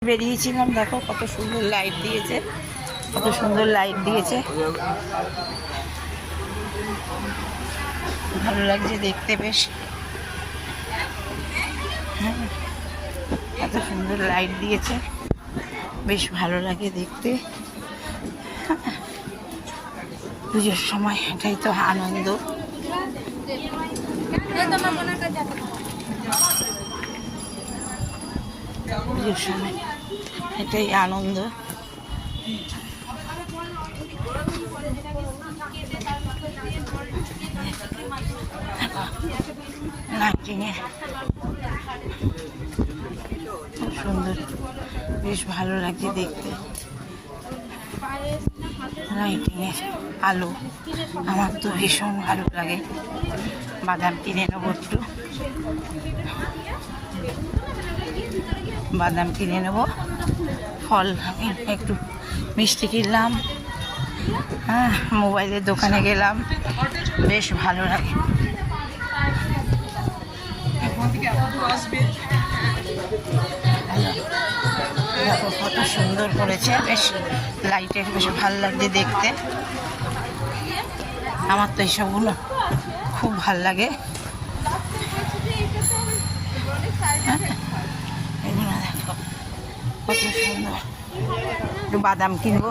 বেরিয়েছিলাম, দেখো কত সুন্দর লাইট দিয়েছে, কত সুন্দর লাইট দিয়েছে, ভালো লাগছে দেখতে বেশ। হ্যাঁ, এত সুন্দর লাইট দিয়েছে, বেশ ভালো লাগে দেখতে। পুজোর সময় এটাই তো আনন্দ। পুজোর সময় এটাই আনন্দ। লাইটিংয়ের খুব সুন্দর, বেশ ভালো লাগছে দেখতে। লাইটিংয়ের আলো আমার তো ভীষণ ভালো লাগে। বাদাম কিনে নেবো একটু, বাদাম কিনে নেবো, ফল একটু মিষ্টি কিনলাম। হ্যাঁ, মোবাইলের দোকানে গেলাম, বেশ ভালো লাগে। দেখো কত সুন্দর করেছে, বেশ লাইটে বেশ ভালো লাগছে দেখতে। আমার তো এইসবগুলো খুব ভাল লাগে। এগুলো দেখো কত সুন্দর। একটু বাদাম কিনবো।